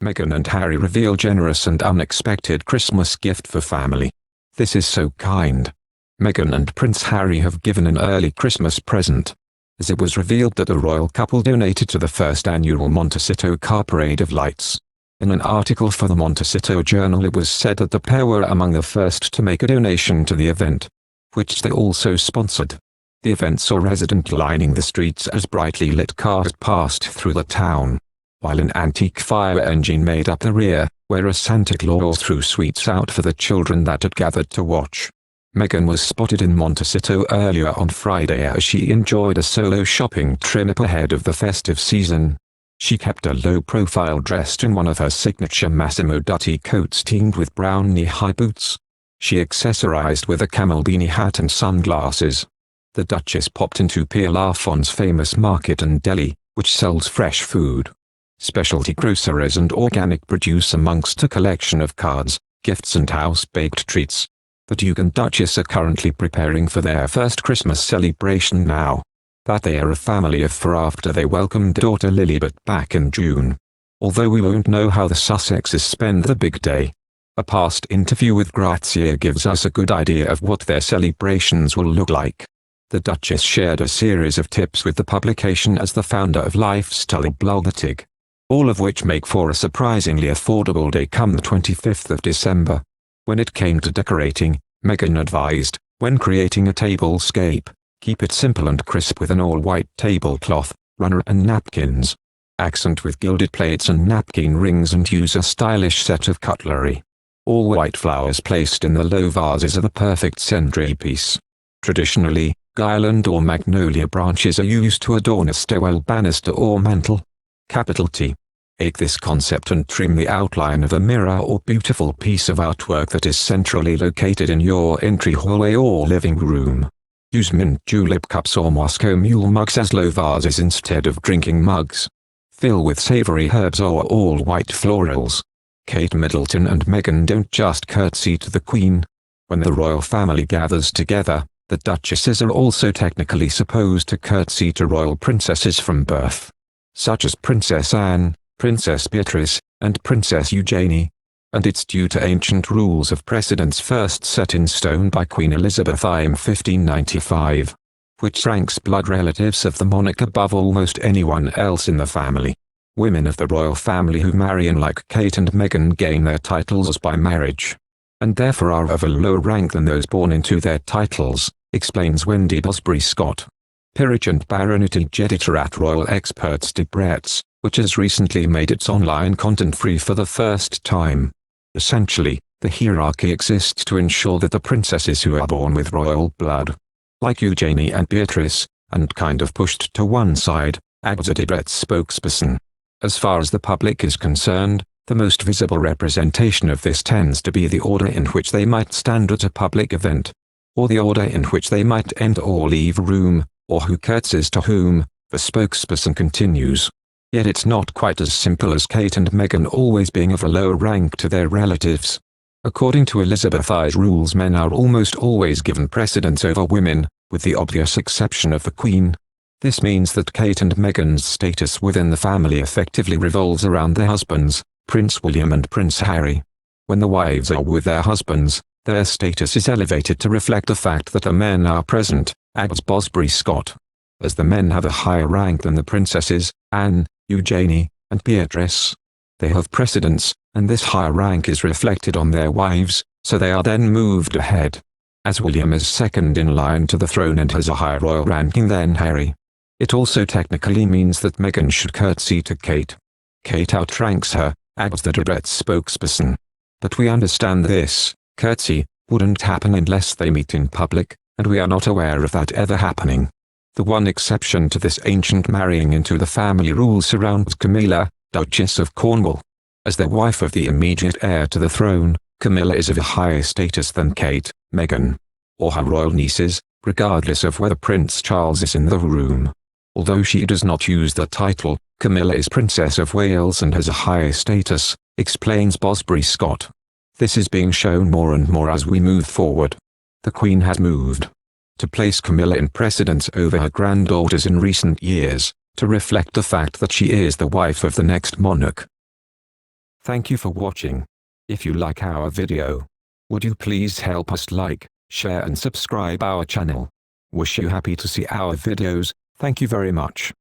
Meghan and Harry reveal generous and unexpected Christmas gift for family. This is so kind. Meghan and Prince Harry have given an early Christmas present, as it was revealed that the royal couple donated to the first annual Montecito Car Parade of Lights. In an article for the Montecito Journal, it was said that the pair were among the first to make a donation to the event, which they also sponsored. The event saw residents lining the streets as brightly lit cars passed through the town, while an antique fire engine made up the rear, where a Santa Claus threw sweets out for the children that had gathered to watch. Meghan was spotted in Montecito earlier on Friday as she enjoyed a solo shopping trip ahead of the festive season. She kept a low profile dressed in one of her signature Massimo Dutti coats teamed with brown knee-high boots. She accessorized with a camel beanie hat and sunglasses. The Duchess popped into Pierre Laffon's famous market and deli, which sells fresh food, specialty groceries and organic produce amongst a collection of cards, gifts and house-baked treats. The Duke and Duchess are currently preparing for their first Christmas celebration now that they are a family of four after they welcomed daughter Lilibet back in June. Although we won't know how the Sussexes spend the big day. A past interview with Grazia gives us a good idea of what their celebrations will look like. The Duchess shared a series of tips with the publication as the founder of lifestyle blogger TIG, all of which make for a surprisingly affordable day come the 25th of December. When it came to decorating, Meghan advised, when creating a tablescape, keep it simple and crisp with an all-white tablecloth, runner and napkins. Accent with gilded plates and napkin rings and use a stylish set of cutlery. All white flowers placed in the low vases are the perfect centerpiece. Traditionally, guirland or magnolia branches are used to adorn a stairwell banister or mantel. Capital T. Take this concept and trim the outline of a mirror or beautiful piece of artwork that is centrally located in your entry hallway or living room. Use mint julep cups or Moscow Mule mugs as low vases instead of drinking mugs. Fill with savory herbs or all-white florals. Kate Middleton and Meghan don't just curtsy to the Queen. When the royal family gathers together, the Duchesses are also technically supposed to curtsy to royal princesses from birth, such as Princess Anne, Princess Beatrice, and Princess Eugenie. And it's due to ancient rules of precedence first set in stone by Queen Elizabeth I in 1595, which ranks blood relatives of the monarch above almost anyone else in the family. Women of the royal family who marry unlike Kate and Meghan gain their titles by marriage, and therefore are of a lower rank than those born into their titles, explains Wendy Bosbury-Scott, peerage and baronetage editor at Royal Experts Debrets, which has recently made its online content free for the first time. Essentially, the hierarchy exists to ensure that the princesses who are born with royal blood, like Eugenie and Beatrice, and kind of pushed to one side, adds a Debrett's spokesperson. As far as the public is concerned, the most visible representation of this tends to be the order in which they might stand at a public event, or the order in which they might enter or leave a room, or who curtsies to whom, the spokesperson continues. Yet it's not quite as simple as Kate and Meghan always being of a lower rank to their relatives. According to Elizabeth I's rules, men are almost always given precedence over women, with the obvious exception of the Queen. This means that Kate and Meghan's status within the family effectively revolves around their husbands, Prince William and Prince Harry. When the wives are with their husbands, their status is elevated to reflect the fact that the men are present, adds Bosbury-Scott. As the men have a higher rank than the princesses, Anne, Eugenie, and Beatrice, they have precedence, and this higher rank is reflected on their wives, so they are then moved ahead. As William is second in line to the throne and has a higher royal ranking than Harry, it also technically means that Meghan should curtsy to Kate. Kate outranks her, adds the Debrett's spokesperson. But we understand this curtsy wouldn't happen unless they meet in public, and we are not aware of that ever happening. The one exception to this ancient marrying into the family rule surrounds Camilla, Duchess of Cornwall. As the wife of the immediate heir to the throne, Camilla is of a higher status than Kate, Meghan, or her royal nieces, regardless of whether Prince Charles is in the room. Although she does not use the title, Camilla is Princess of Wales and has a higher status, explains Bosbury-Scott. This is being shown more and more as we move forward. The Queen has moved to place Camilla in precedence over her granddaughters in recent years, to reflect the fact that she is the wife of the next monarch. Thank you for watching. If you like our video, would you please help us like, share and subscribe our channel. Wish you happy to see our videos. Thank you very much.